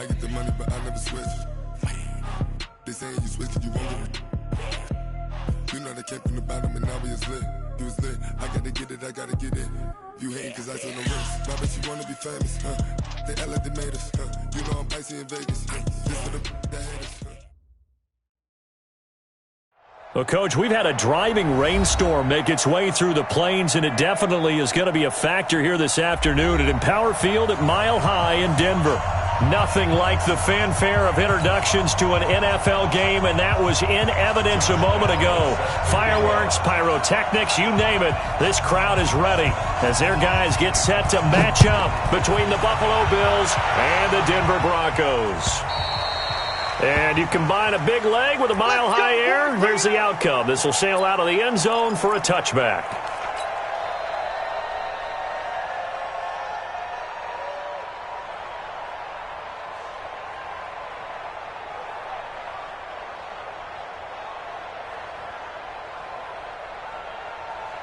I get the money, but I never switch. They saying you switch it, you won't get it. You know they came from the bottom and now we is lit. You was lit. I gotta get it, I gotta get it. You hate cause I took no risk. I bet you wanna be famous, huh? They act like they made us, huh? You know I'm icy in Vegas. This for the that hate us, huh? Well, Coach, we've had a driving rainstorm make its way through the plains, and it definitely is going to be a factor here this afternoon at Empower Field at Mile High in Denver. Nothing like the fanfare of introductions to an NFL game, and that was in evidence a moment ago. Fireworks, pyrotechnics, you name it. This crowd is ready as their guys get set to match up between the Buffalo Bills and the Denver Broncos. And you combine a big leg with a mile-high air, here's the outcome. This will sail out of the end zone for a touchback.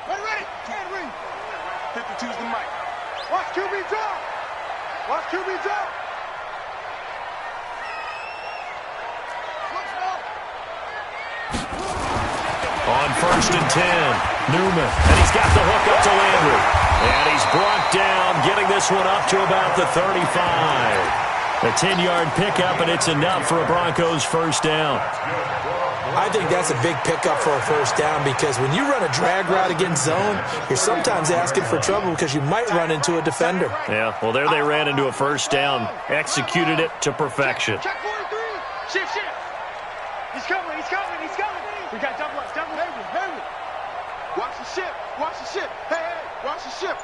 Ready? Can't read. 52's the mic. Watch QB drop. Watch QB drop. On 1st and 10, Newman, and he's got the hook up to Landry. And he's brought down, getting this one up to about the 35. A 10-yard pickup, and it's enough for a Broncos first down. I think that's a big pickup for a first down because when you run a drag route against zone, you're sometimes asking for trouble because you might run into a defender. Yeah, well, there they ran into a first down, executed it to perfection. Check 43. Shift. He's coming. We got double up. Heavy. Watch the ship. Hey, watch the ship.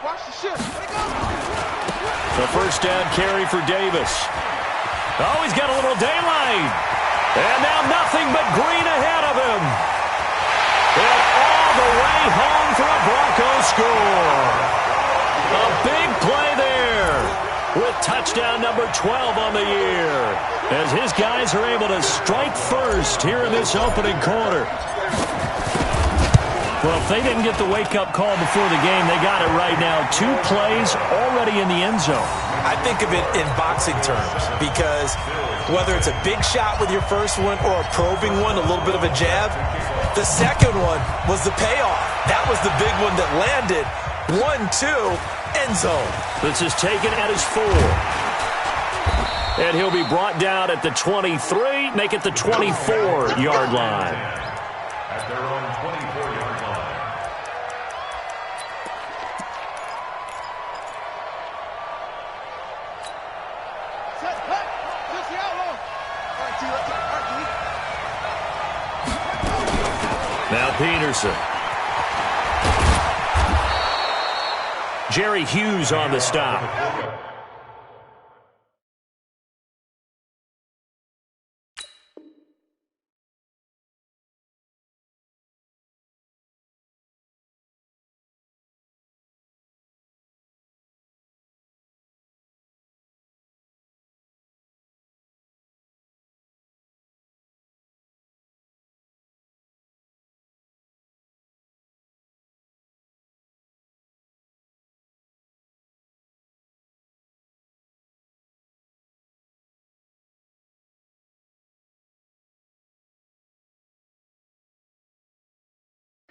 The first down carry for Davis. Oh, he's got a little daylight. And now nothing but green ahead of him. And all the way home for a Broncos score. A big play there with touchdown number 12 on the year, as his guys are able to strike first here in this opening quarter. Well, if they didn't get the wake-up call before the game, they got it right now. 2 plays already in the end zone. I think of it in boxing terms because whether it's a big shot with your first one or a probing one, a little bit of a jab, the second one was the payoff. That was the big one that landed. 1-2, end zone. This is taken at his 4. And he'll be brought down at the 23, make it the 24-yard line. At their own 24-yard line. Now Peterson. Jerry Hughes on the stop.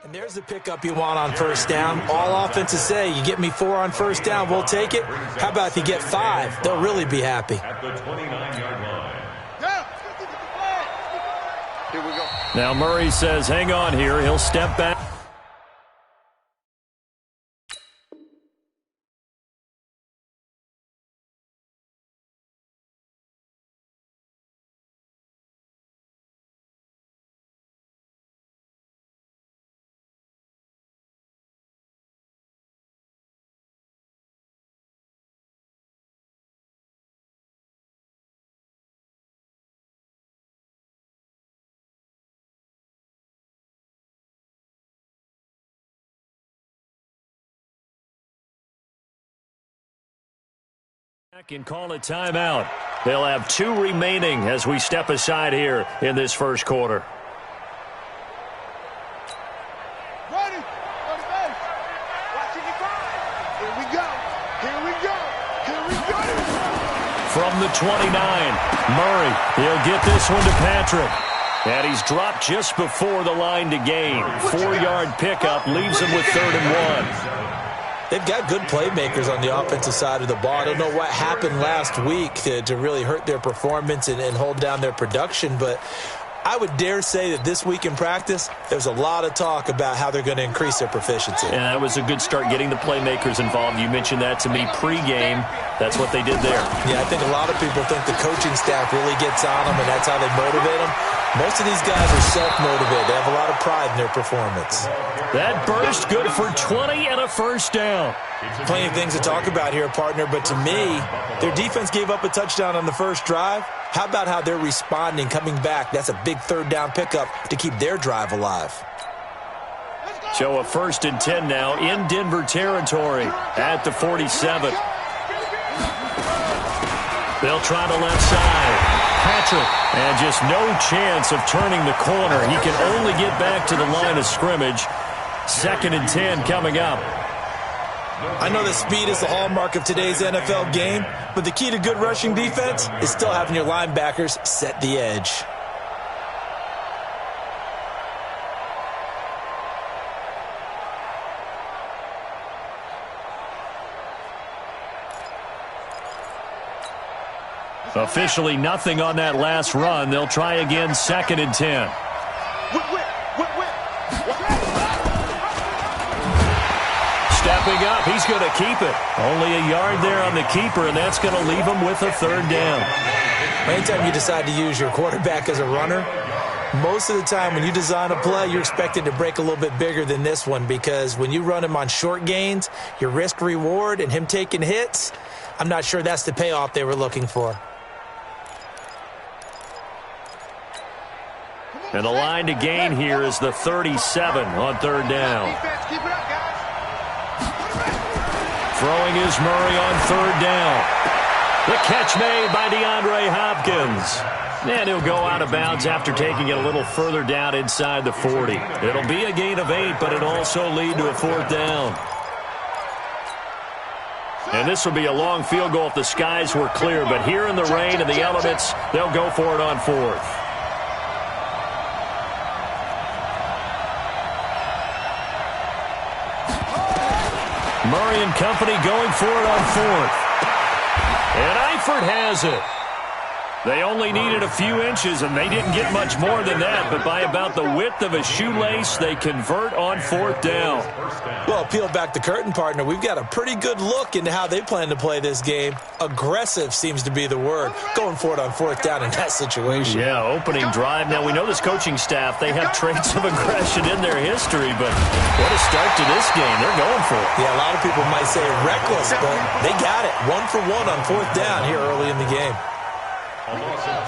And there's the pickup you want on first down. All offenses say, you get me 4 on first down, we'll take it. How about if you get 5? They'll really be happy. At the 29-yard line. Here we go. Now Murray says, hang on here. He'll step back. And call a timeout. They'll have 2 remaining as we step aside here in this first quarter. Ready. Watching you go. Here we go. From the 29. Murray, he'll get this one to Patrick. And he's dropped just before the line to gain. 4-yard pickup leaves him with 3rd and 1. They've got good playmakers on the offensive side of the ball. I don't know what happened last week to really hurt their performance and hold down their production, but I would dare say that this week in practice, there's a lot of talk about how they're going to increase their proficiency. And that was a good start getting the playmakers involved. You mentioned that to me pregame. That's what they did there. Yeah, I think a lot of people think the coaching staff really gets on them, and that's how they motivate them. Most of these guys are self-motivated. They have a lot of pride in their performance. That burst good for 20 and a first down. Plenty of things to talk about here, partner, but to me, their defense gave up a touchdown on the first drive. How about how they're responding, coming back? That's a big 3rd down pickup to keep their drive alive. So a 1st and 10 now in Denver territory at the 47. They'll try the left side. Patrick, and just no chance of turning the corner. He can only get back to the line of scrimmage. 2nd and 10 coming up. I know that speed is the hallmark of today's NFL game, but the key to good rushing defense is still having your linebackers set the edge. Officially nothing on that last run. They'll try again 2nd and 10. Stepping up, he's going to keep it. Only a yard there on the keeper, and that's going to leave him with a 3rd down. Anytime you decide to use your quarterback as a runner, most of the time when you design a play, you're expected to break a little bit bigger than this one, because when you run him on short gains, your risk-reward and him taking hits, I'm not sure that's the payoff they were looking for. And the line to gain here is the 37 on 3rd down. Throwing is Murray on 3rd down. The catch made by DeAndre Hopkins. And he'll go out of bounds after taking it a little further down inside the 40. It'll be a gain of 8, but it'll also lead to a 4th down. And this will be a long field goal if the skies were clear, but here in the rain and the elements, they'll go for it on 4th. Murray and company going for it on 4th. And Eifert has it. They only needed a few inches, and they didn't get much more than that. But by about the width of a shoelace, they convert on 4th down. Well, peel back the curtain, partner. We've got a pretty good look into how they plan to play this game. Aggressive seems to be the word. Going for it on 4th down in that situation. Yeah, opening drive. Now, we know this coaching staff, they have traits of aggression in their history, but what a start to this game. They're going for it. Yeah, a lot of people might say reckless, but they got it. 1 for 1 on 4th down here early in the game.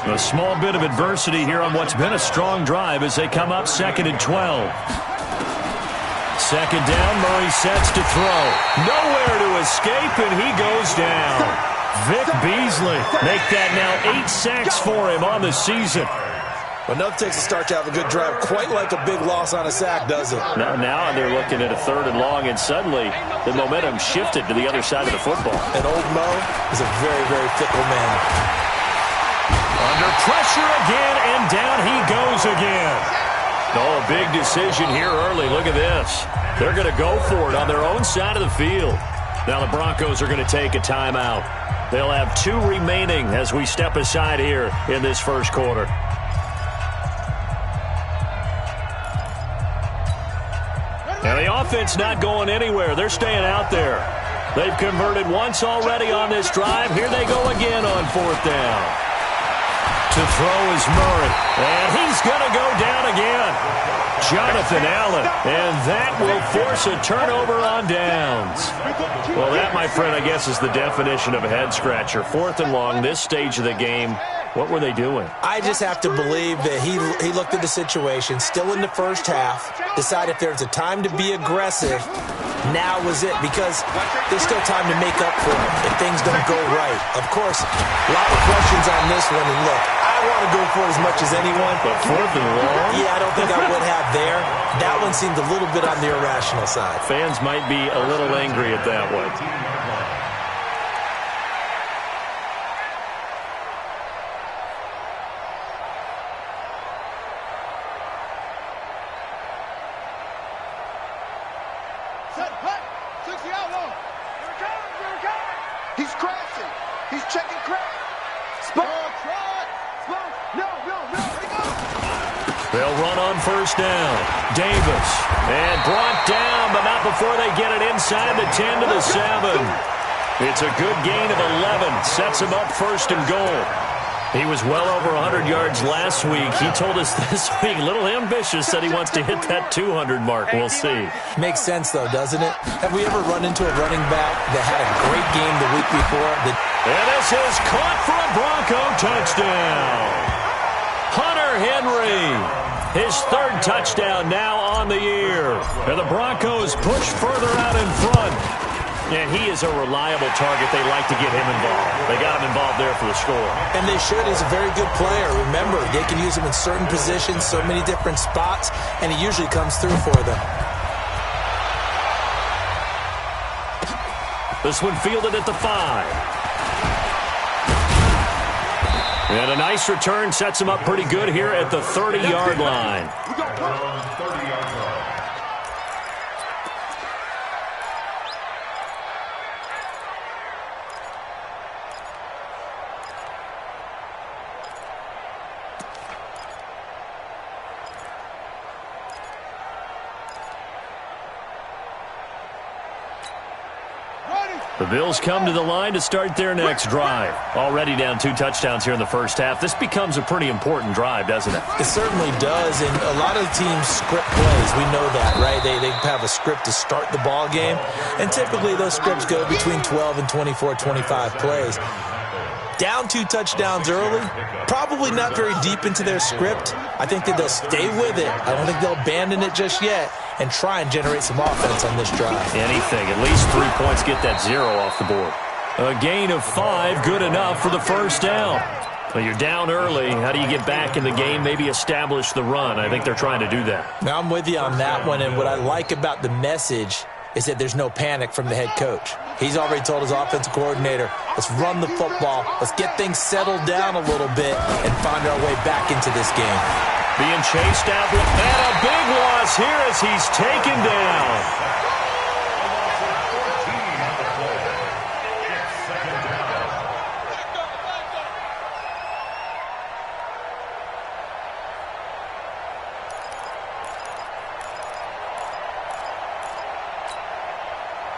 A small bit of adversity here on what's been a strong drive as they come up 2nd and 12. 2nd down, Murray sets to throw. Nowhere to escape, and he goes down. Vic Beasley make that now 8 sacks for him on the season. Well, nothing takes a start to have a good drive quite like a big loss on a sack, does it? Now they're looking at a 3rd and long, and suddenly the momentum shifted to the other side of the football. And old Mo is a very, very fickle man. Under pressure again, and down he goes again. Oh, a big decision here early. Look at this. They're going to go for it on their own side of the field. Now the Broncos are going to take a timeout. They'll have 2 remaining as we step aside here in this first quarter. Now the offense not going anywhere. They're staying out there. They've converted once already on this drive. Here they go again on 4th down. To throw is Murray, and he's going to go down again. Jonathan Allen, and that will force a turnover on downs. Well, that, my friend, I guess is the definition of a head-scratcher. 4th and long, this stage of the game. What were they doing? I just have to believe that he looked at the situation, still in the first half, decided if there's a time to be aggressive, now was it, because there's still time to make up for it if things don't go right. Of course, a lot of questions on this one, and look, I want to go for it as much as anyone. But 4th and long? Yeah, I don't think I would have there. That one seemed a little bit on the irrational side. Fans might be a little angry at that one. He's crashing. He's checking crash. They'll run on first down. Davis. And brought down, but not before they get it inside the 10 to the 7. It's a good gain of 11. Sets him up first and goal. He was well over 100 yards last week. He told us this week, a little ambitious, said he wants to hit that 200 mark. We'll see. Makes sense, though, doesn't it? Have we ever run into a running back that had a great game the week before? And this is caught for a Bronco touchdown. Hunter Henry, his third touchdown now on the year. And the Broncos push further out in front. And he is a reliable target. They like to get him involved. They got him involved there for the score. And they should. He's a very good player. Remember, they can use him in certain positions, so many different spots, and he usually comes through for them. This one fielded at the 5. And a nice return sets him up pretty good here at the 30-yard line. The Bills come to the line to start their next drive. Already down 2 touchdowns here in the first half. This becomes a pretty important drive, doesn't it? It certainly does, and a lot of teams script plays. We know that, right? They have a script to start the ball game, and typically those scripts go between 12 and 24, 25 plays. Down 2 touchdowns early, probably not very deep into their script. I think that they'll stay with it. I don't think they'll abandon it just yet and try and generate some offense on this drive. Anything. At least 3 points, get that 0 off the board. A gain of 5, good enough for the first down. Well, you're down early. How do you get back in the game, maybe establish the run? I think they're trying to do that. Now, I'm with you on that one, and what I like about the message is that there's no panic from the head coach. He's already told his offensive coordinator, let's run the football, let's get things settled down a little bit and find our way back into this game. Being chased out, and a big loss here as he's taken down.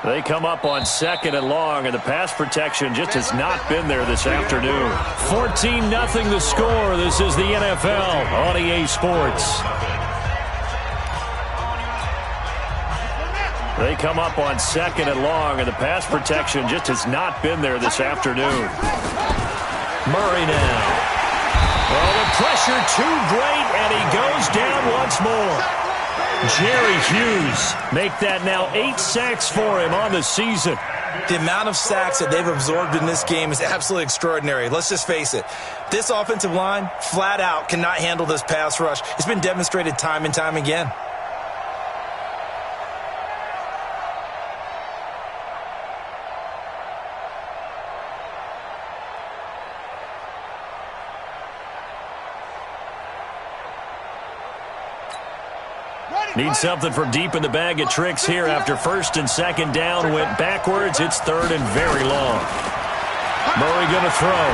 They come up on 2nd and long, and the pass protection just has not been there this afternoon. 14-0 the score. This is the NFL on EA Sports. They come up on 2nd and long, and the pass protection just has not been there this afternoon. Murray now. Well, the pressure too great, and he goes down once more. Jerry Hughes make that now 8 sacks for him on the season. The amount of sacks that they've absorbed in this game is absolutely extraordinary. Let's just face it. This offensive line, flat out, cannot handle this pass rush. It's been demonstrated time and time again. Need something from deep in the bag of tricks here after 1st and 2nd down. Went backwards. It's 3rd and very long. Murray going to throw.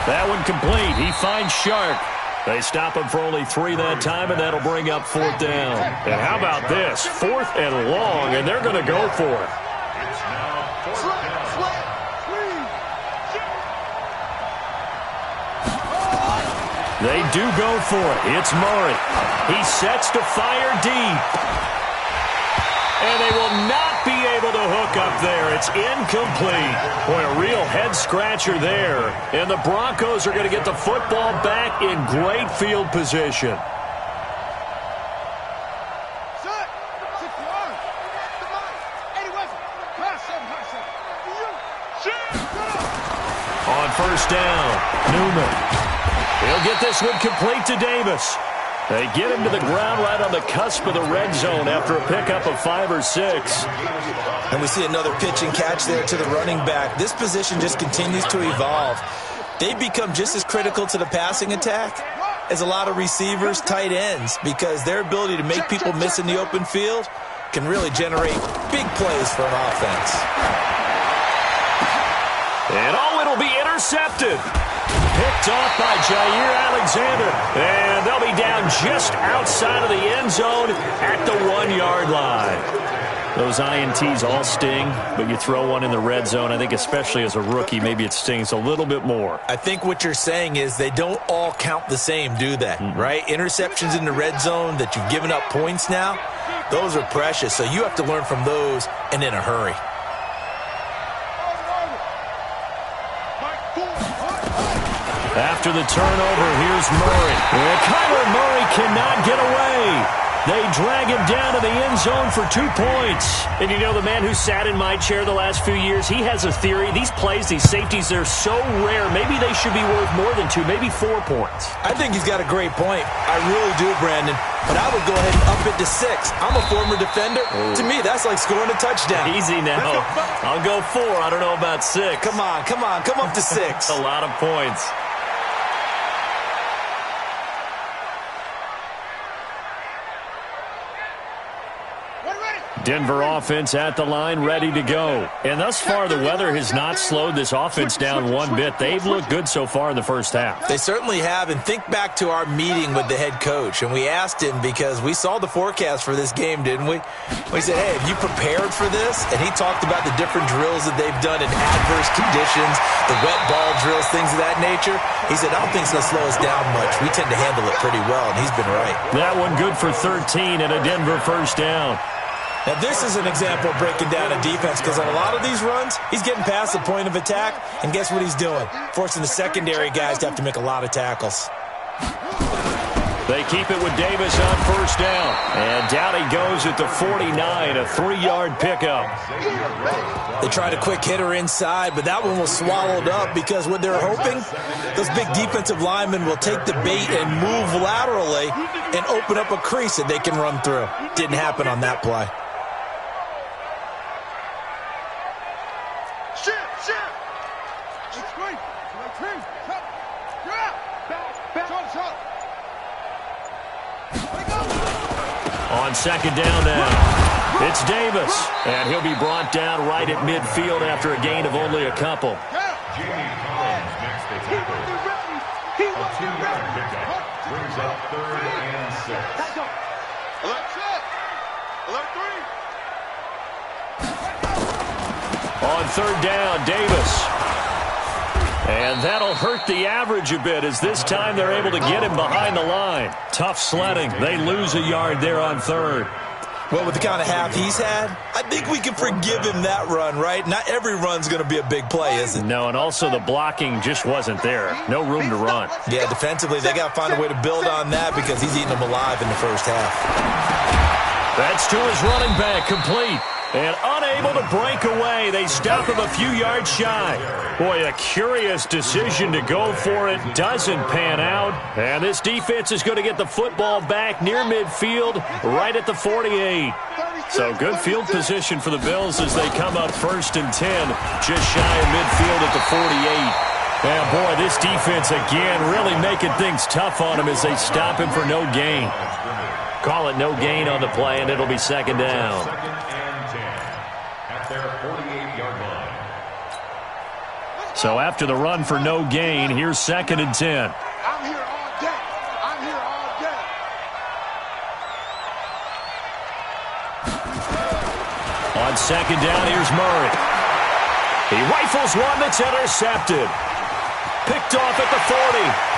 That one complete. He finds Shark. They stop him for only 3 that time, and that'll bring up 4th down. And how about this? 4th and long, and they're going to go for it. They do go for it. It's Murray. He sets to fire deep. And they will not be able to hook up there. It's incomplete. Boy, a real head-scratcher there. And the Broncos are going to get the football back in great field position. On first down, Newman. He'll get this one complete to Davis. They get him to the ground right on the cusp of the red zone after a pickup of 5 or 6. And we see another pitch and catch there to the running back. This position just continues to evolve. They become just as critical to the passing attack as a lot of receivers, tight ends, because their ability to make people miss in the open field can really generate big plays for an offense. And it'll be intercepted. Picked off by Jair Alexander. And they'll be down just outside of the end zone at the 1-yard line. Those INTs all sting, but you throw one in the red zone, I think especially as a rookie, maybe it stings a little bit more. I think what you're saying is they don't all count the same, do they? Right? Interceptions in the red zone that you've given up points now, those are precious. So you have to learn from those and in a hurry. After the turnover, here's Murray. And Kyler Murray cannot get away. They drag him down to the end zone for 2 points. And you know, the man who sat in my chair the last few years, he has a theory. These plays, these safeties, they're so rare. Maybe they should be worth more than 2, maybe 4 points. I think he's got a great point. I really do, Brandon. But I would go ahead and up it to 6. I'm a former defender. To me, that's like scoring a touchdown. Easy now. I'll go 4. I don't know about 6. Come on. Come up to 6. A lot of points. Denver offense at the line, ready to go. And thus far, the weather has not slowed this offense down one bit. They've looked good so far in the first half. They certainly have. And think back to our meeting with the head coach. And we asked him, because we saw the forecast for this game, didn't we? We said, hey, have you prepared for this? And he talked about the different drills that they've done in adverse conditions, the wet ball drills, things of that nature. He said, I don't think it's going to slow us down much. We tend to handle it pretty well, and he's been right. That one good for 13 and a Denver first down. Now, this is an example of breaking down a defense, because on a lot of these runs, he's getting past the point of attack, and guess what he's doing? Forcing the secondary guys to have to make a lot of tackles. They keep it with Davis on first down. And down he goes at the 49, a 3-yard pickup. They tried a quick hitter inside, but that one was swallowed up, because what they're hoping, those big defensive linemen will take the bait and move laterally and open up a crease that they can run through. Didn't happen on that play. On second down now, it's Davis, and he'll be brought down right at midfield after a gain of only a couple. Jamie Collins makes the tackle. A 2-yard pickup brings up 3rd and 6. Alert set. Alert 3. On third down, Davis. And that'll hurt the average a bit, as this time they're able to get him behind the line. Tough sledding. They lose a yard there on third. Well, with the kind of half he's had, I think we can forgive him that run, right? Not every run's going to be a big play, is it? No, and also the blocking just wasn't there. No room to run. Yeah, defensively, they got to find a way to build on that, because he's eating them alive in the first half. That's to his running back, complete. And unable to break away. They stop him a few yards shy. Boy, a curious decision to go for it. Doesn't pan out. And this defense is going to get the football back near midfield, right at the 48. So good field position for the Bills as they come up 1st and 10, just shy of midfield at the 48. And boy, this defense again really making things tough on him as they stop him for no gain. Call it no gain on the play, and it'll be second down. Their 48-yard line. So after the run for no gain, here's 2nd and 10. I'm here all day. I'm here all day. On second down, here's Murray. He rifles one that's intercepted. Picked off at the 40.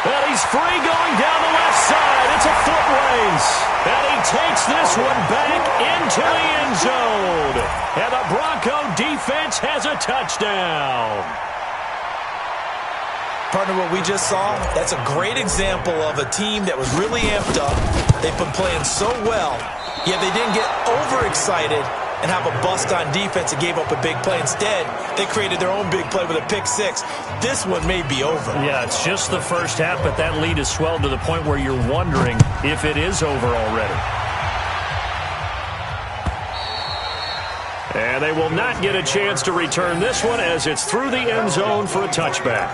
And he's free going down the left side. It's a foot race. And he takes this one back into the end zone. And the Bronco defense has a touchdown. Partner, what we just saw, that's a great example of a team that was really amped up. They've been playing so well, yet they didn't get overexcited and have a bust on defense and gave up a big play. Instead, they created their own big play with a pick 6. This one may be over. Yeah, it's just the first half, but that lead has swelled to the point where you're wondering if it is over already. And they will not get a chance to return this one as it's through the end zone for a touchback.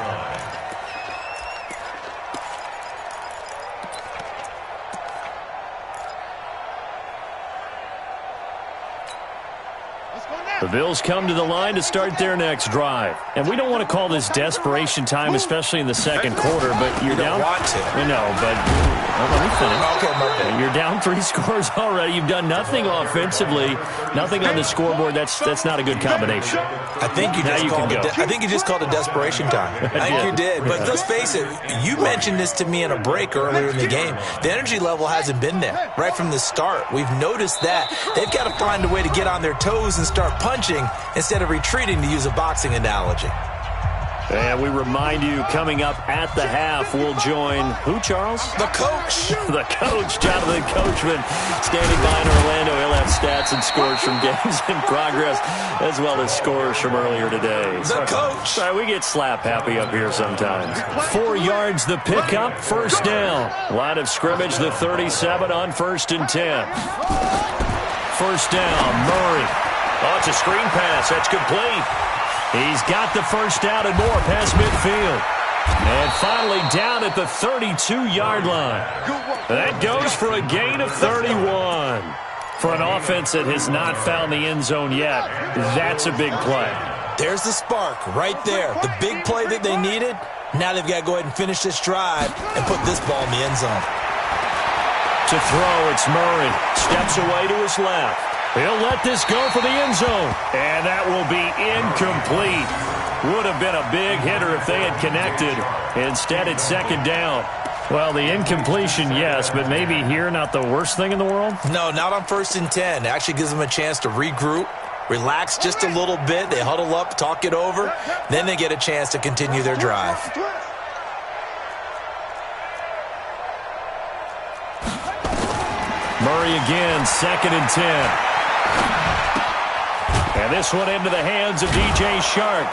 The Bills come to the line to start their next drive. And we don't want to call this desperation time, especially in the second quarter, but you're down. Want to. I know, but let me finish. Okay, my bad. You're down 3 scores already. You've done nothing offensively, nothing on the scoreboard. That's not a good combination. I think you just called it desperation time. I think you did. But let's face it, you mentioned this to me in a break earlier in the game. The energy level hasn't been there right from the start. We've noticed that. They've got to find a way to get on their toes and start punching instead of retreating, to use a boxing analogy. And we remind you, coming up at the half, we'll join who, Charles? The coach. The coach, Jonathan Coachman, standing by in Orlando. He'll have stats and scores from games in progress, as well as scores from earlier today. The coach. Sorry, we get slap happy up here sometimes. 4 yards the pickup, first down. Line of scrimmage, the 37 on 1st and 10. First down, Murray. Oh, it's a screen pass. That's complete. He's got the first down and more past midfield. And finally down at the 32-yard line. That goes for a gain of 31. For an offense that has not found the end zone yet, that's a big play. There's the spark right there. The big play that they needed. Now they've got to go ahead and finish this drive and put this ball in the end zone. To throw, it's Murray. Steps away to his left. He'll let this go for the end zone. And that will be incomplete. Would have been a big hitter if they had connected. Instead, it's second down. Well, the incompletion, yes, but maybe here not the worst thing in the world? No, not on 1st and 10. It actually gives them a chance to regroup, relax just a little bit. They huddle up, talk it over. Then they get a chance to continue their drive. Murray again, 2nd and 10. And this one into the hands of DJ Shark.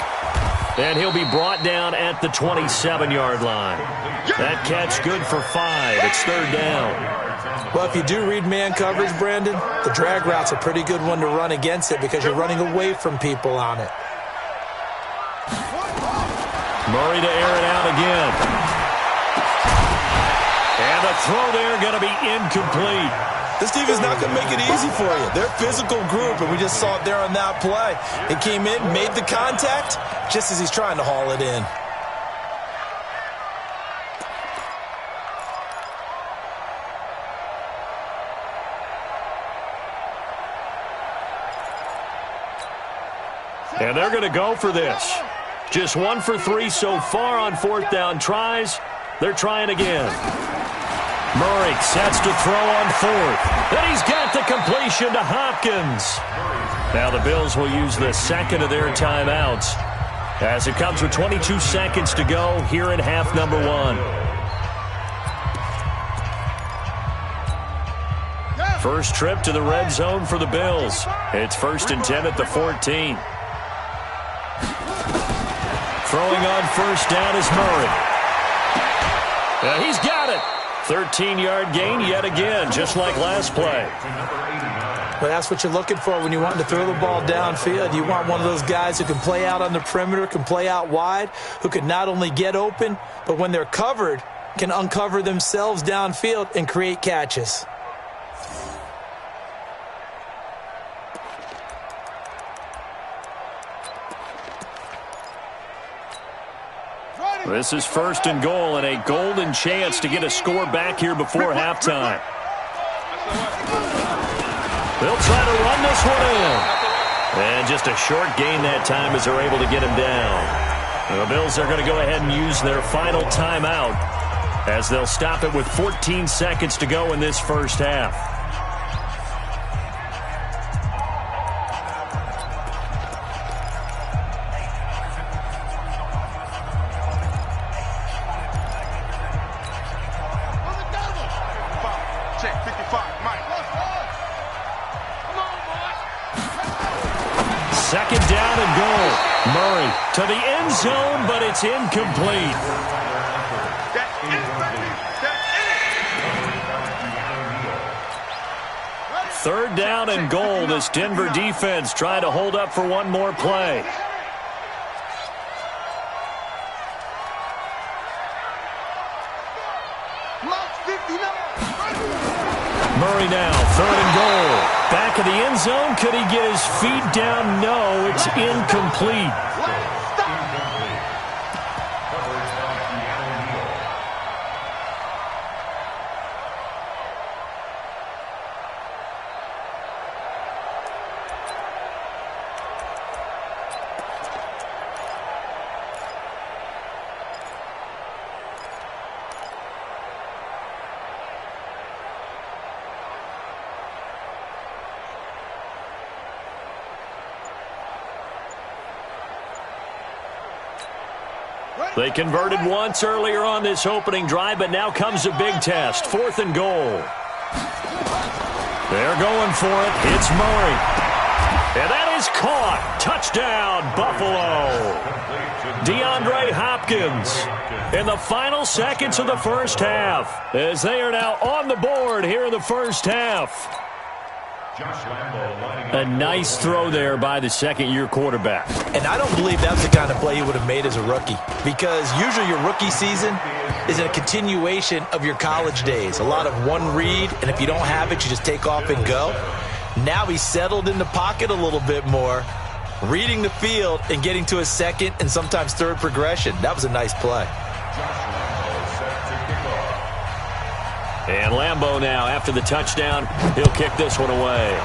And he'll be brought down at the 27-yard line. That catch good for 5. It's 3rd down. Well, if you do read man coverage, Brandon, the drag route's a pretty good one to run against it because you're running away from people on it. Murray to air it out again. And the throw there going to be incomplete. This team is not going to make it easy for you. They're a physical group, and we just saw it there on that play. It came in, made the contact, just as he's trying to haul it in. And they're going to go for this. Just 1 for 3 so far on 4th down tries. They're trying again. Murray sets to throw on 4th. And he's got the completion to Hopkins. Now the Bills will use the second of their timeouts as it comes with 22 seconds to go here in half number 1. First trip to the red zone for the Bills. It's 1st and 10 at the 14. Throwing on 1st down is Murray. He's got it. 13-yard gain yet again, just like last play. Well, that's what you're looking for when you want to throw the ball downfield. You want one of those guys who can play out on the perimeter, can play out wide, who can not only get open, but when they're covered, can uncover themselves downfield and create catches. This is 1st and goal and a golden chance to get a score back here before halftime. They'll try to run this one in. And just a short gain that time as they're able to get him down. The Bills are going to go ahead and use their final timeout as they'll stop it with 14 seconds to go in this first half. Second down and goal. Murray to the end zone, but it's incomplete. Third down and goal. This Denver defense trying to hold up for one more play. Murray now, 3rd and goal. Back of the end zone. Could he get his feet down? No, it's incomplete. They converted once earlier on this opening drive, but now comes a big test. 4th and goal. They're going for it. It's Murray. And that is caught. Touchdown, Buffalo. DeAndre Hopkins in the final seconds of the first half, as they are now on the board here in the first half. A nice throw there by the second-year quarterback. And I don't believe that was the kind of play he would have made as a rookie, because usually your rookie season is a continuation of your college days. A lot of one read, and if you don't have it, you just take off and go. Now he's settled in the pocket a little bit more, reading the field and getting to a second and sometimes third progression. That was a nice play. And Lambeau now, after the touchdown, he'll kick this one away.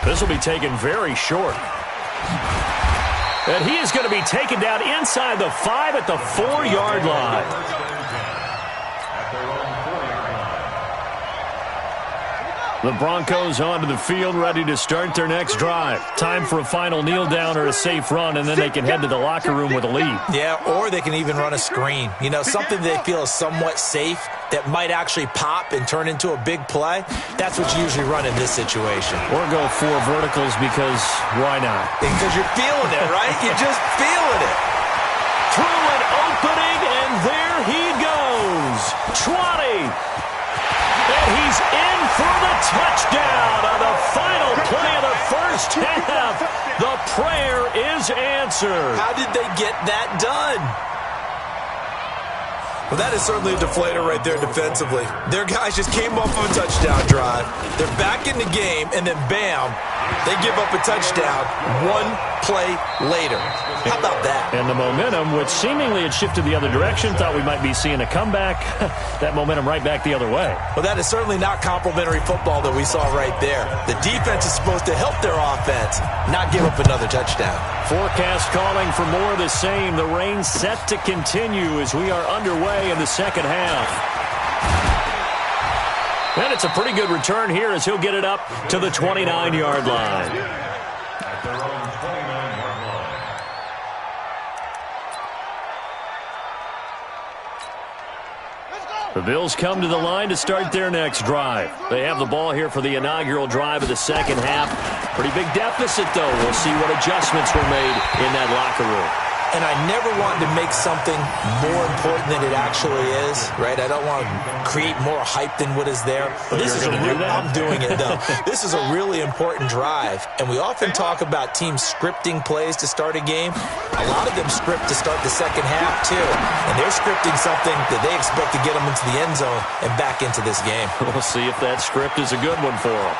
This will be taken very short. And he is going to be taken down inside the 5 at the 4-yard line. The Broncos onto the field, ready to start their next drive. Time for a final kneel down or a safe run, and then they can head to the locker room with a lead. Yeah, or they can even run a screen. You know, something they feel is somewhat safe that might actually pop and turn into a big play. That's what you usually run in this situation. Or go 4 verticals, because why not? Because you're feeling it, right? You're just feeling it. Through an opening, and there he goes. 20. And he's in for the touchdown on the final play of the first half. The prayer is answered. How did they get that done? Well, that is certainly a deflator right there defensively. Their guys just came off of a touchdown drive. They're back in the game, and then bam, they give up a touchdown 1 play later. How about that? And the momentum, which seemingly had shifted the other direction, thought we might be seeing a comeback. That momentum right back the other way. Well, that is certainly not complimentary football that we saw right there. The defense is supposed to help their offense, not give up another touchdown. Forecast calling for more of the same. The rain set to continue as we are underway in the second half. And it's a pretty good return here as he'll get it up to the 29-yard line. At their own 29-yard line. The Bills come to the line to start their next drive. They have the ball here for the inaugural drive of the second half. Pretty big deficit, though. We'll see what adjustments were made in that locker room. And I never wanted to make something more important than it actually is, right? I don't want to create more hype than what is there. But this is I'm doing it, though. This is a really important drive, and we often talk about teams scripting plays to start a game. A lot of them script to start the second half, too, and they're scripting something that they expect to get them into the end zone and back into this game. We'll see if that script is a good one for them.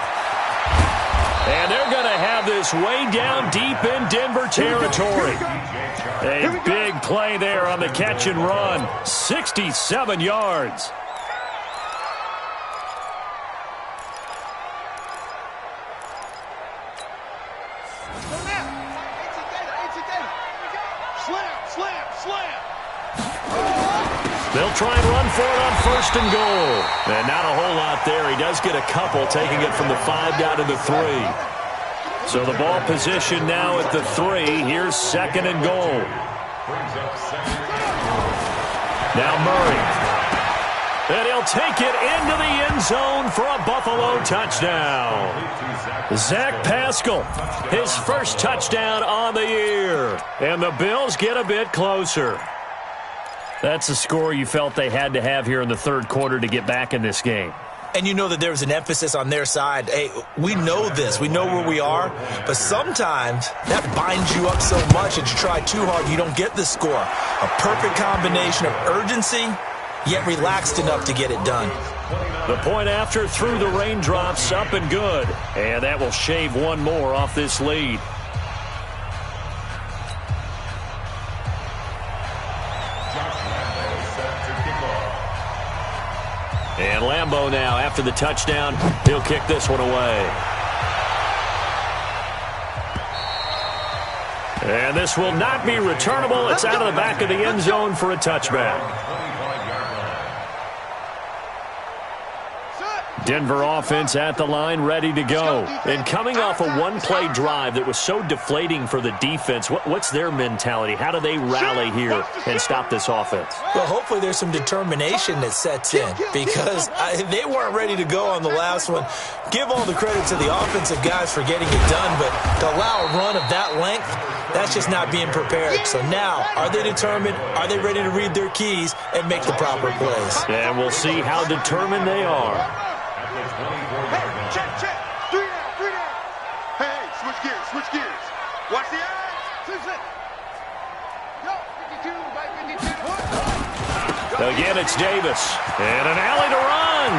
And they're going to have this way down deep in Denver territory. A big play there on the catch and run. 67 yards. They'll try and run for it on 1st and goal. And not a whole lot there. He does get a couple, taking it from the 5 down to the 3. So the ball position now at the 3. Here's 2nd and goal. Now Murray. And he'll take it into the end zone for a Buffalo touchdown. Zach Pascal, his first touchdown on the year. And the Bills get a bit closer. That's the score you felt they had to have here in the third quarter to get back in this game. And you know that there was an emphasis on their side. Hey, we know this. We know where we are. But sometimes that binds you up so much that you try too hard, you don't get the score. A perfect combination of urgency, yet relaxed enough to get it done. The point after through the raindrops, up and good. And that will shave one more off this lead. And Lambeau now, after the touchdown, he'll kick this one away. And this will not be returnable. It's out of the back of the end zone for a touchback. Denver offense at the line, ready to go. And coming off a one-play drive that was so deflating for the defense, what's their mentality? How do they rally here and stop this offense? Well, hopefully there's some determination that sets in because they weren't ready to go on the last one. Give all the credit to the offensive guys for getting it done, but to allow a run of that length, that's just not being prepared. So now, are they determined? Are they ready to read their keys and make the proper plays? And we'll see how determined they are. Hey, check. 3 down. Hey, switch gears. Watch the eyes. Yo, 52 by 52. Again, it's Davis. And an alley to run.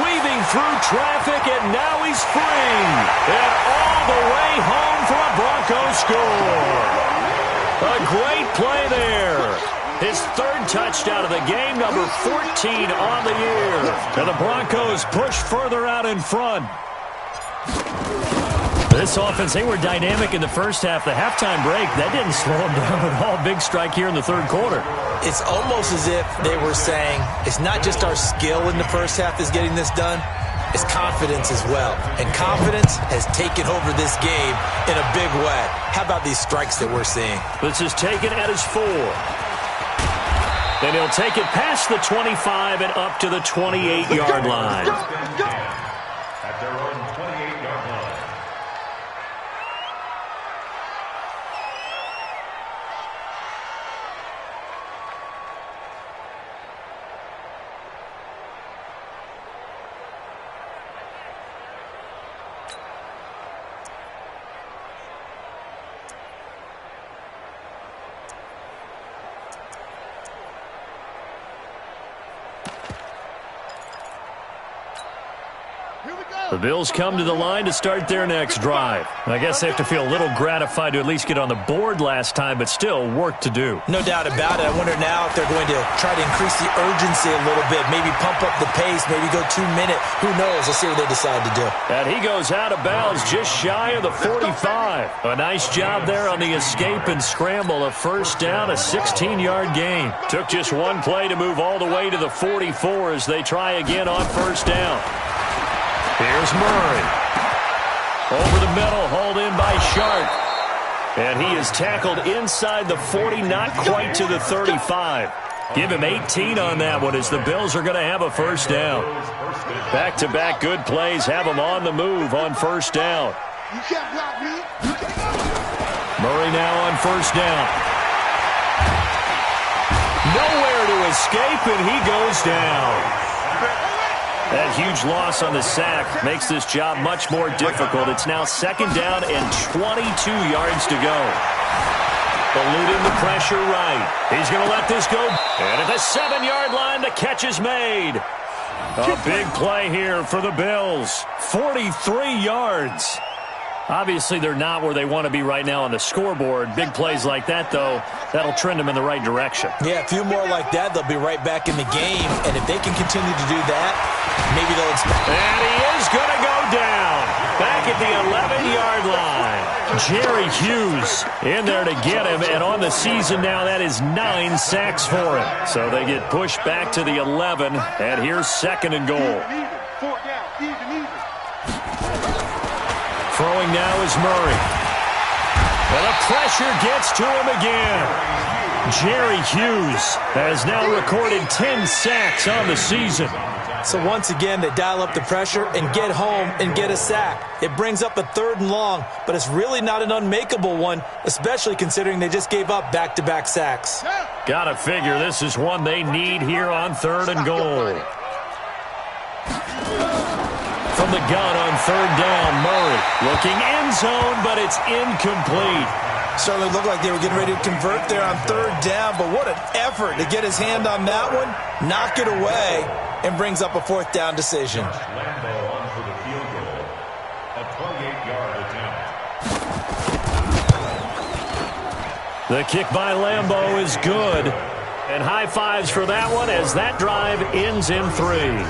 Weaving through traffic, and now he's free. And all the way home for a Broncos score. A great play there. His third touchdown of the game, number 14 on the year. And the Broncos push further out in front. This offense, they were dynamic in the first half. The halftime break, that didn't slow them down at all. Big strike here in the third quarter. It's almost as if they were saying, it's not just our skill in the first half that's getting this done, it's confidence as well. And confidence has taken over this game in a big way. How about these strikes that we're seeing? This is taken at his 4. And he'll take it past the 25 and up to the 28-yard line. At their own 28-yard line. The Bills come to the line to start their next drive. I guess they have to feel a little gratified to at least get on the board last time, but still work to do. No doubt about it. I wonder now if they're going to try to increase the urgency a little bit, maybe pump up the pace, maybe go 2 minute. Who knows? Let's see what they decide to do. And he goes out of bounds just shy of the 45. A nice job there on the escape and scramble. A first down, a 16-yard gain. Took just one play to move all the way to the 44 as they try again on first down. Here's Murray. Over the middle, hauled in by Sharp. And he is tackled inside the 40, not quite to the 35. Give him 18 on that one as the Bills are going to have a first down. Back-to-back good plays have them on the move on first down. You can't block me. Murray now on first down. Nowhere to escape, and he goes down. That huge loss on the sack makes this job much more difficult. It's now second down and 22 yards to go. Eluding the pressure right. He's going to let this go. And at the 7-yard line, the catch is made. A big play here for the Bills. 43 yards. Obviously, they're not where they want to be right now on the scoreboard. Big plays like that, though, that'll trend them in the right direction. Yeah, a few more like that, they'll be right back in the game. And if they can continue to do that, maybe they'll expect. And he is going to go down. Back at the 11-yard line. Jerry Hughes in there to get him. And on the season now, that is 9 sacks for him. So they get pushed back to the 11. And here's second and goal. Throwing now is Murray. And the pressure gets to him again. Jerry Hughes has now recorded 10 sacks on the season. So once again, they dial up the pressure and get home and get a sack. It brings up a 3rd and long, but it's really not an unmakeable one, especially considering they just gave up back-to-back sacks. Gotta figure this is one they need here on 3rd and goal. From the gun on 3rd down, Murray looking end zone, but it's incomplete. Certainly looked like they were getting ready to convert there on 3rd down, but what an effort to get his hand on that one, knock it away, and brings up a 4th down decision. Lambeau on for the field goal. A 28-yard attempt. The kick by Lambeau is good. And high fives for that one as that drive ends in 3.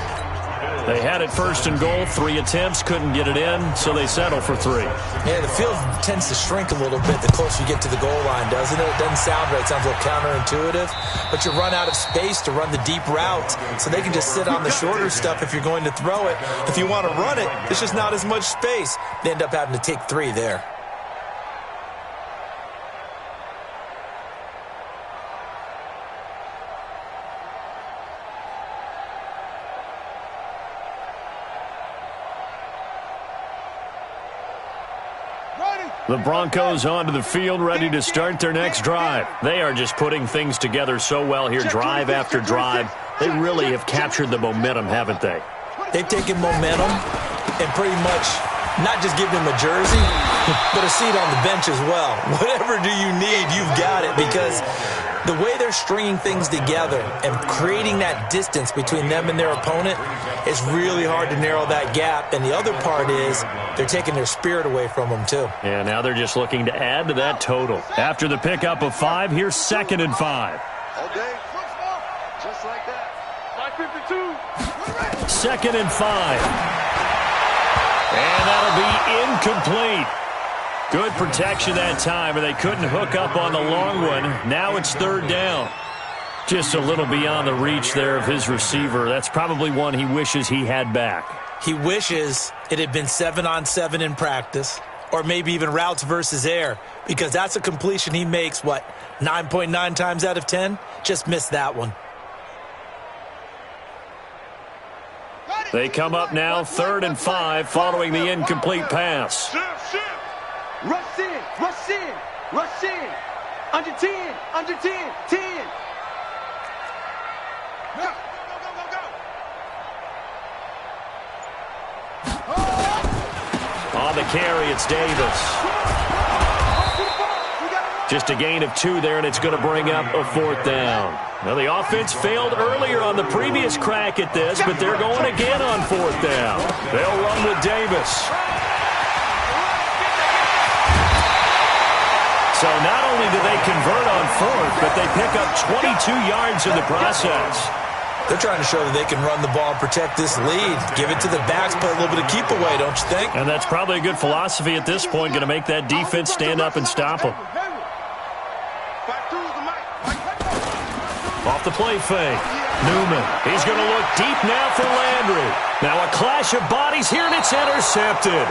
They had it 1st and goal, 3 attempts, couldn't get it in, so they settle for 3. Yeah, the field tends to shrink a little bit the closer you get to the goal line, doesn't it? It doesn't sound right. It sounds a little counterintuitive. But you run out of space to run the deep routes, so they can just sit on the shorter stuff if you're going to throw it. If you want to run it, there's just not as much space. They end up having to take 3 there. The Broncos onto the field, ready to start their next drive. They are just putting things together so well here, drive after drive. They really have captured the momentum, haven't they? They've taken momentum and pretty much not just given him a jersey, but a seat on the bench as well. Whatever do you need, you've got it, because the way they're stringing things together and creating that distance between them and their opponent is really hard to narrow that gap. And the other part is they're taking their spirit away from them, too. Yeah, now they're just looking to add to that total. After the pickup of 5, here's 2nd and 5. Okay, just like that. 552. 2nd and 5. And that'll be incomplete. Good protection that time, and they couldn't hook up on the long one. Now it's 3rd down. Just a little beyond the reach there of his receiver. That's probably one he wishes he had back. He wishes it had been 7-on-7 in practice, or maybe even routes versus air, because that's a completion he makes, 9.9 times out of 10? Just missed that one. They come up now 3rd and 5 following the incomplete pass. Rush in, rush in, rush in. Under 10, under 10, 10. Go, go, go, go, go. On the carry, it's Davis. Just a gain of 2 there, and it's going to bring up a 4th down. Now, the offense failed earlier on the previous crack at this, but they're going again on 4th down. They'll run with Davis. So not only do they convert on 4th, but they pick up 22 yards in the process. They're trying to show that they can run the ball and protect this lead. Give it to the backs, play a little bit of keep away, don't you think? And that's probably a good philosophy at this point, going to make that defense stand up and stop them. Off the play fake. Newman. He's going to look deep now for Landry. Now a clash of bodies here, and it's intercepted.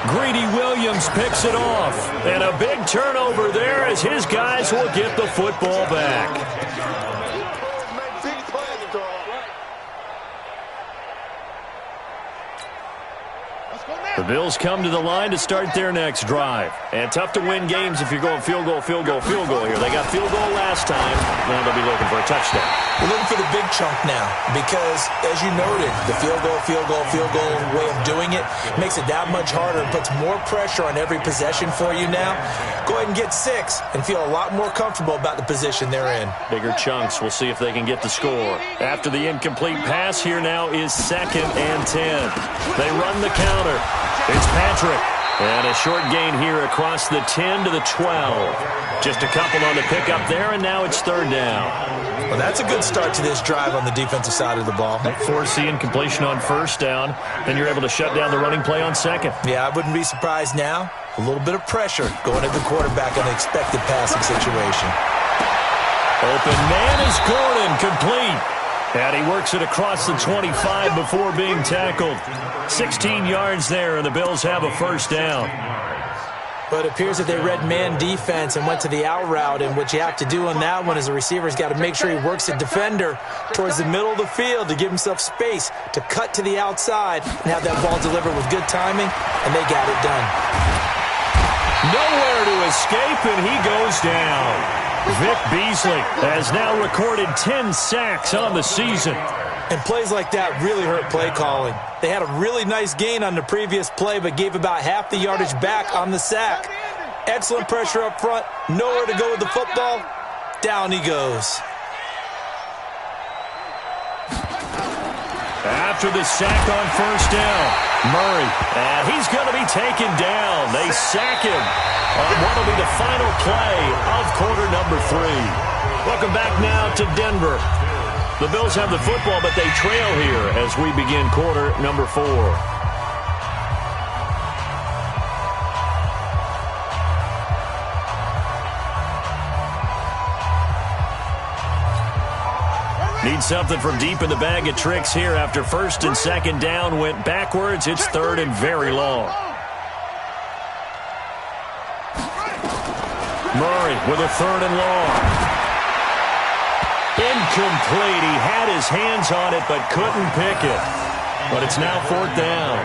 Greedy Williams picks it off. And a big turnover there as his guys will get the football back. The Bills come to the line to start their next drive. And tough to win games if you're going field goal, field goal, field goal here. They got field goal last time. Now they'll be looking for a touchdown. We're looking for the big chunk now because, as you noted, the field goal way of doing it makes it that much harder and puts more pressure on every possession for you now. Go ahead and get 6 and feel a lot more comfortable about the position they're in. Bigger chunks. We'll see if they can get the score. After the incomplete pass, here now is 2nd and 10. They run the counter. It's Patrick. And a short gain here across the 10 to the 12. Just a couple on the pickup there, and now it's 3rd down. Well, that's a good start to this drive on the defensive side of the ball. Force the incompletion on 1st down, then you're able to shut down the running play on 2nd. Yeah, I wouldn't be surprised now. A little bit of pressure going at the quarterback in an expected passing situation. Open man is Gordon, complete. And he works it across the 25 before being tackled. 16 yards there, and the Bills have a 1st down. But it appears that they read man defense and went to the out route, and what you have to do on that one is the receiver's got to make sure he works the defender towards the middle of the field to give himself space to cut to the outside and have that ball delivered with good timing, and they got it done. Nowhere to escape, and he goes down. Vic Beasley has now recorded 10 sacks on the season. And plays like that really hurt play calling. They had a really nice gain on the previous play, but gave about half the yardage back on the sack. Excellent pressure up front. Nowhere to go with the football. Down he goes. After the sack on first down, Murray, and he's going to be taken down. They sack him on what will be the final play of quarter number 3. Welcome back now to Denver. The Bills have the football, but they trail here as we begin quarter number 4. Need something from deep in the bag of tricks here after first and second down went backwards. It's third and very long. Murray with a third and long. Incomplete. He had his hands on it but couldn't pick it. But it's now fourth down.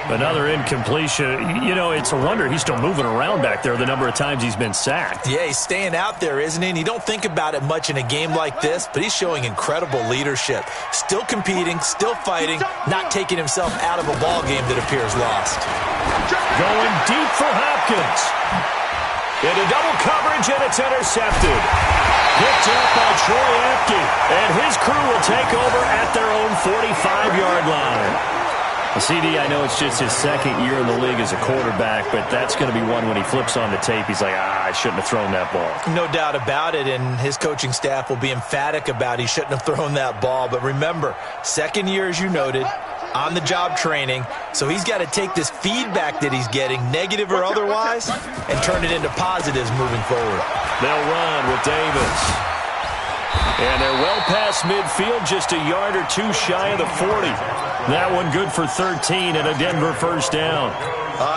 Another incompletion. You know, it's a wonder he's still moving around back there the number of times he's been sacked. Yeah, he's staying out there, isn't he? And you don't think about it much in a game like this, but he's showing incredible leadership. Still competing, still fighting, not taking himself out of a ball game that appears lost. Going deep for Hopkins. Into double coverage, and it's intercepted. Picked up by Troy Apke, and his crew will take over at their own 45-yard line. CD, I know it's just his second year in the league as a quarterback, but that's going to be one when he flips on the tape, he's like, I shouldn't have thrown that ball. No doubt about it, and his coaching staff will be emphatic about he shouldn't have thrown that ball. But remember, second year, as you noted, on-the-job training, so he's got to take this feedback that he's getting, negative or otherwise, and turn it into positives moving forward. They'll run with Davis. And they're well past midfield, just a yard or two shy of the 40. That one good for 13 and a Denver first down.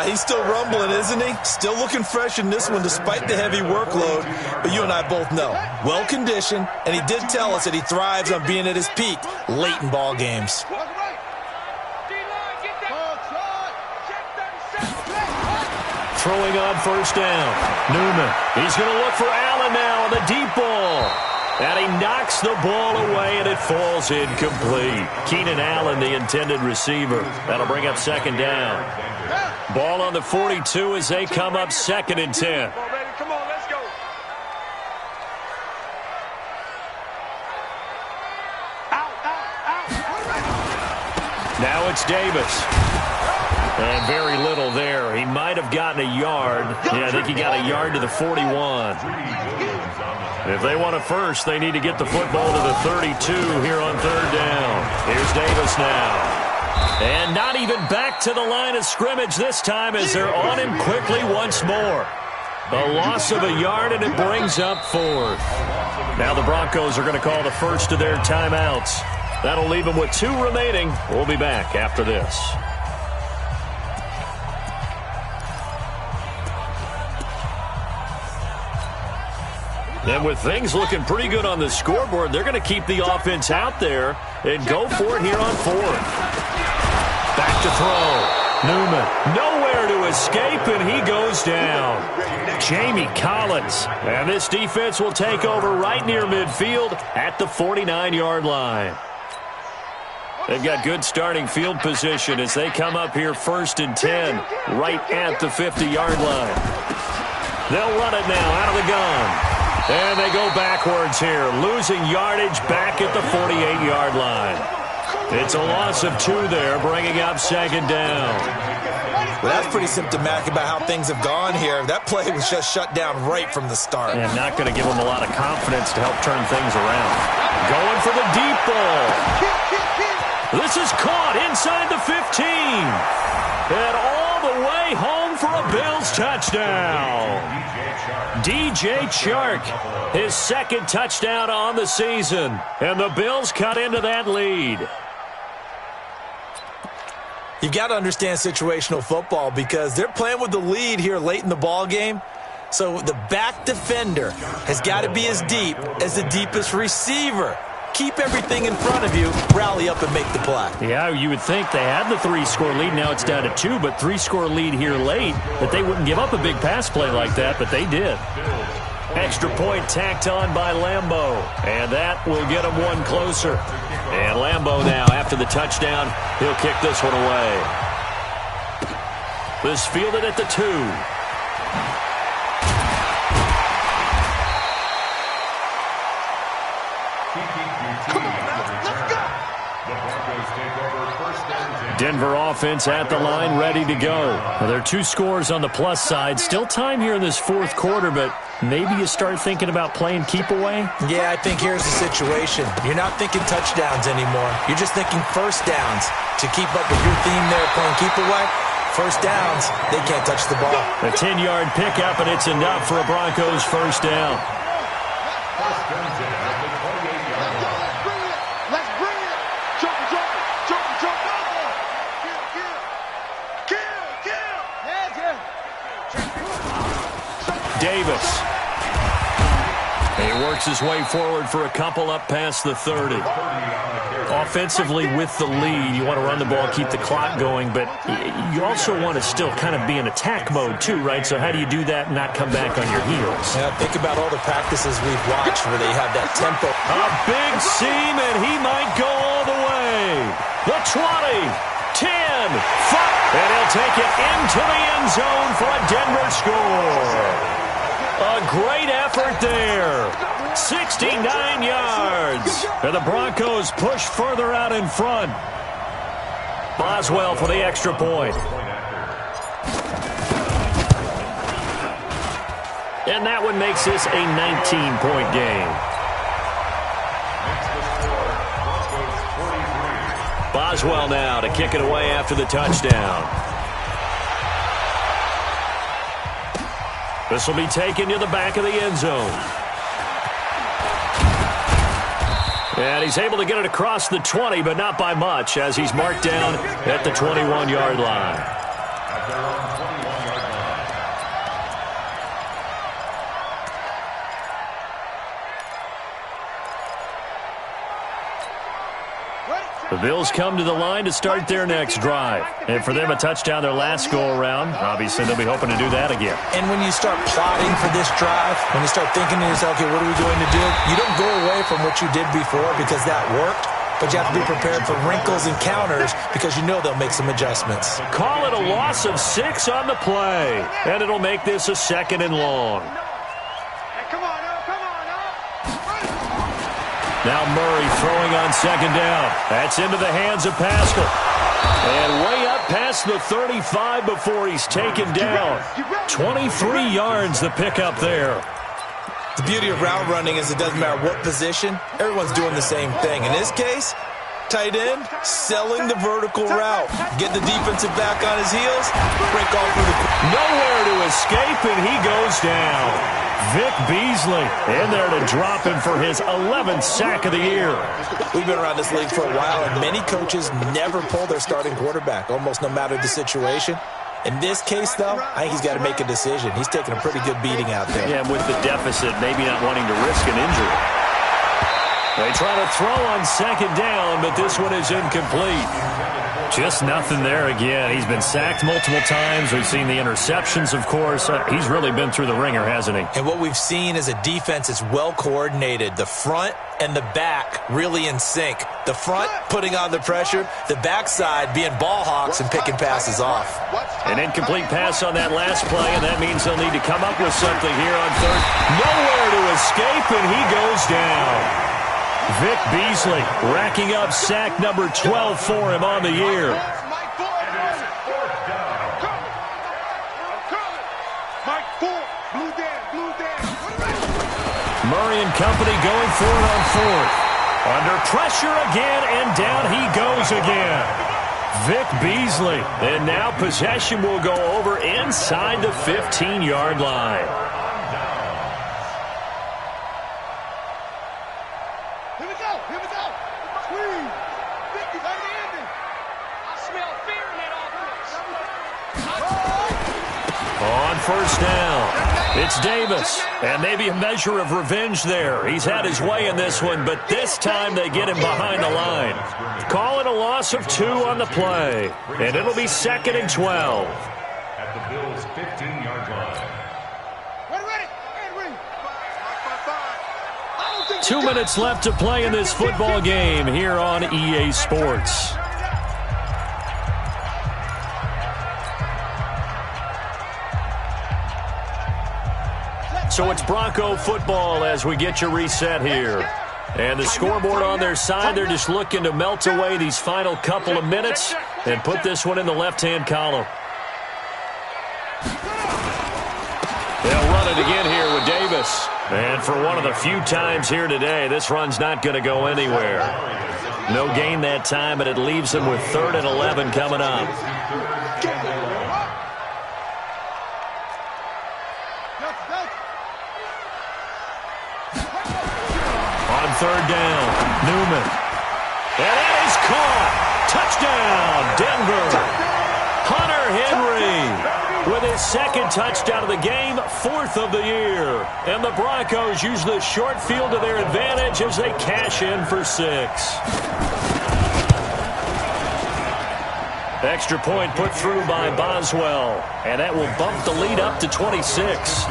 He's still rumbling, isn't he? Still looking fresh in this one despite the heavy workload. But you and I both know, well-conditioned, and he did tell us that he thrives on being at his peak late in ball games. Throwing on first down. Newman. He's going to look for Allen now on the deep ball. And he knocks the ball away, and it falls incomplete. Keenan Allen, the intended receiver. That'll bring up second down. Ball on the 42 as they come up second and 10. Come on, let's go. Now it's Davis. And very little there. He might have gotten a yard. Yeah, I think he got a yard to the 41. If they want a first, they need to get the football to the 32 here on third down. Here's Davis now. And not even back to the line of scrimmage this time as they're on him quickly once more. A loss of a yard, and it brings up fourth. Now the Broncos are going to call the first of their timeouts. That'll leave them with 2 remaining. We'll be back after this. And with things looking pretty good on the scoreboard, they're going to keep the offense out there and go for it here on fourth. Back to throw. Newman, nowhere to escape, and he goes down. Jamie Collins. And this defense will take over right near midfield at the 49-yard line. They've got good starting field position as they come up here first and 10, right at the 50-yard line. They'll run it now out of the gun. And they go backwards here, losing yardage back at the 48-yard line. It's a loss of 2 there, bringing up second down. Well, that's pretty symptomatic about how things have gone here. That play was just shut down right from the start. And not going to give them a lot of confidence to help turn things around. Going for the deep ball. This is caught inside the 15. And all the way home for a Bills touchdown. DJ Chark, his second touchdown on the season. And the Bills cut into that lead. You got to understand situational football because they're playing with the lead here late in the ball game. So the back defender has got to be as deep as the deepest receiver. Keep everything in front of you, rally up and make the play. Yeah, you would think they had the 3-score lead. Now it's down to 2, but 3-score lead here late, that they wouldn't give up a big pass play like that, but they did. Extra point tacked on by Lambeau, and that will get them one closer. And Lambeau now, after the touchdown, he'll kick this one away. This fielded at the 2. Denver offense at the line, ready to go. Well, there are 2 scores on the plus side. Still time here in this 4th quarter, but maybe you start thinking about playing keep away? Yeah, I think here's the situation. You're not thinking touchdowns anymore. You're just thinking first downs. To keep up with your theme there, playing keep away, first downs, they can't touch the ball. A 10-yard pickup, and it's enough for a Broncos first down. Davis. He works his way forward for a couple up past the 30. Offensively with the lead, you want to run the ball, keep the clock going, but you also want to still kind of be in attack mode too, right? So how do you do that and not come back on your heels? Yeah, think about all the practices we've watched where they have that tempo. A big seam, and he might go all the way. The 20, 10, 5, and he'll take it into the end zone for a Denver score. A great effort there. 69 yards. And the Broncos push further out in front. Boswell for the extra point. And that one makes this a 19-point game. Boswell now to kick it away after the touchdown. This will be taken to the back of the end zone. And he's able to get it across the 20, but not by much, as he's marked down at the 21-yard line. The Bills come to the line to start their next drive. And for them, a touchdown their last go-around. Obviously, they'll be hoping to do that again. And when you start plotting for this drive, when you start thinking to yourself, okay, what are we going to do? You don't go away from what you did before because that worked, but you have to be prepared for wrinkles and counters because you know they'll make some adjustments. Call it a loss of 6 on the play, and it'll make this a 2nd and long. Now Murray throwing on 2nd down. That's into the hands of Pascal. And way up past the 35 before he's taken down. 23 yards the pickup there. The beauty of route running is it doesn't matter what position. Everyone's doing the same thing. In this case, tight end, selling the vertical route. Get the defensive back on his heels, break off for the... Nowhere to escape, and he goes down. Vic Beasley in there to drop him for his 11th sack of the year. We've been around this league for a while, and many coaches never pull their starting quarterback, almost no matter the situation. In this case, though, I think he's got to make a decision. He's taking a pretty good beating out there. Yeah, with the deficit, maybe not wanting to risk an injury. They try to throw on 2nd down, but this one is incomplete. Just nothing there again. He's been sacked multiple times. We've seen the interceptions, of course. He's really been through the ringer, hasn't he? And what we've seen is a defense that's well coordinated. The front and the back really in sync. The front putting on the pressure, the backside being ball hawks and picking passes off. An incomplete pass on that last play, and that means they'll need to come up with something here on 3rd. Nowhere to escape, and he goes down. Vic Beasley racking up sack number 12 for him on the year. Murray and company going for it on 4th. Under pressure again, and down he goes again. Vic Beasley. And now possession will go over inside the 15-yard line. Here we go. Squeeze. 50 by the ending. I smell fear in that On first down, it's Davis, and maybe a measure of revenge there. He's had his way in this one, but this time they get him behind the line. Call it a loss of 2 on the play, and it'll be 2nd and 12. At the Bills' 15-yard line. 2 minutes left to play in this football game here on EA Sports. So it's Bronco football as we get you reset here. And the scoreboard on their side, they're just looking to melt away these final couple of minutes and put this one in the left-hand column. They'll run it again here with Davis. And for one of the few times here today, this run's not going to go anywhere. No gain that time, but it leaves them with 3rd and 11 coming up. On 3rd down, Newman. And it is caught. Touchdown, Denver. Hunter Henry with his 2nd touchdown of the game, 4th of the year. And the Broncos use the short field to their advantage as they cash in for 6. Extra point put through by Boswell. And that will bump the lead up to 26.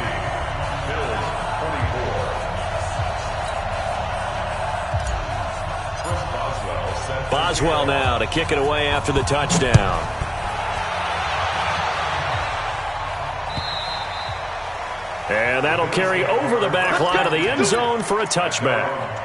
Boswell now to kick it away after the touchdown. And that'll carry over the back line of the end zone for a touchback.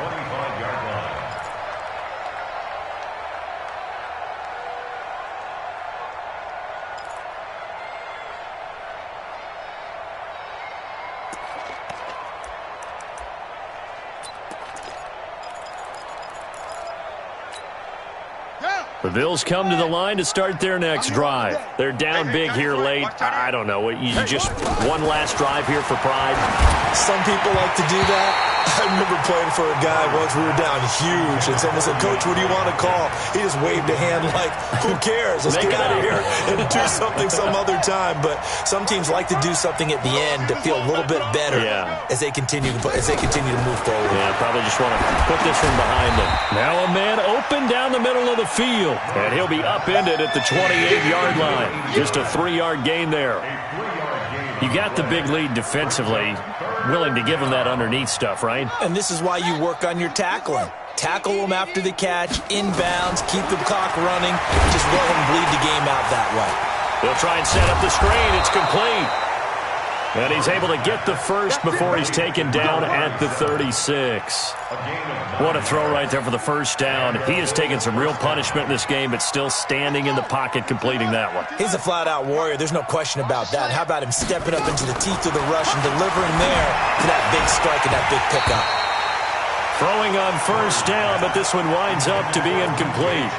The Bills come to the line to start their next drive. They're down big here late. I don't know. You just one last drive here for pride. Some people like to do that. I remember playing for a guy once. We were down huge, and someone said, "Coach, what do you want to call?" He just waved a hand like, "Who cares? Let's get out of here and do something some other time." But some teams like to do something at the end to feel a little bit better as they continue to move forward. Yeah, probably just want to put this one behind them. Now a man open down the middle of the field, and he'll be upended at the 28-yard line. Just a 3-yard gain there. You got the big lead defensively. Willing to give him that underneath stuff, right? And this is why you work on your tackling. Tackle them after the catch, inbounds, keep the clock running. Just let them bleed the game out that way. They'll try and set up the screen. It's complete. And he's able to get the first before he's taken down at the 36. What a throw right there for the first down. He has taken some real punishment in this game, but still standing in the pocket completing that one. He's a flat-out warrior. There's no question about that. How about him stepping up into the teeth of the rush and delivering there for that big strike and that big pickup? Throwing on first down, but this one winds up to be incomplete.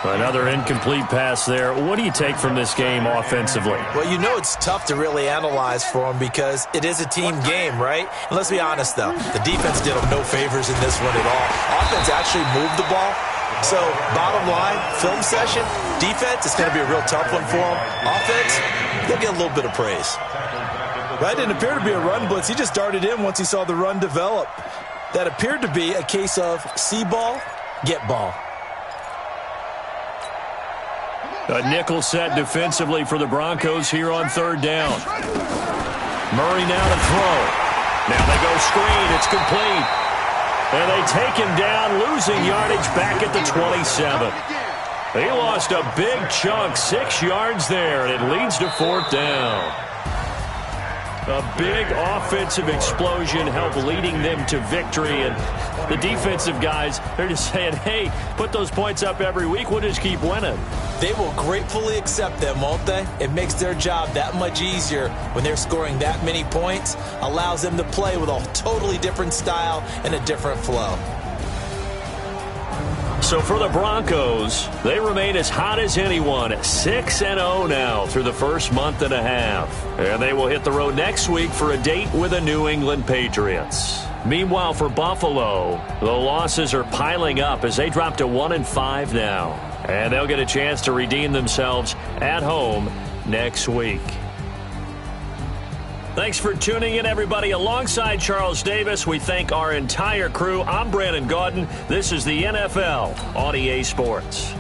Another incomplete pass there. What do you take from this game offensively? Well, you know it's tough to really analyze for them because it is a team game, right? And let's be honest, though. The defense did them no favors in this one at all. Offense actually moved the ball. So, bottom line, film session, defense, it's going to be a real tough one for them. Offense, they'll get a little bit of praise. That didn't appear to be a run blitz. He just darted in once he saw the run develop. That appeared to be a case of see ball, get ball. A nickel set defensively for the Broncos here on 3rd down. Murray now to throw. Now they go screen. It's complete. And they take him down, losing yardage back at the 27. He lost a big chunk, 6 yards there, and it leads to 4th down. A big offensive explosion helped leading them to victory. And the defensive guys, they're just saying, hey, put those points up every week. We'll just keep winning. They will gratefully accept them, won't they? It makes their job that much easier when they're scoring that many points. Allows them to play with a totally different style and a different flow. So for the Broncos, they remain as hot as anyone, 6-0 now through the first month and a half. And they will hit the road next week for a date with the New England Patriots. Meanwhile, for Buffalo, the losses are piling up as they drop to 1-5 now. And they'll get a chance to redeem themselves at home next week. Thanks for tuning in, everybody. Alongside Charles Davis, we thank our entire crew. I'm Brandon Gaudin. This is the NFL on EA Sports.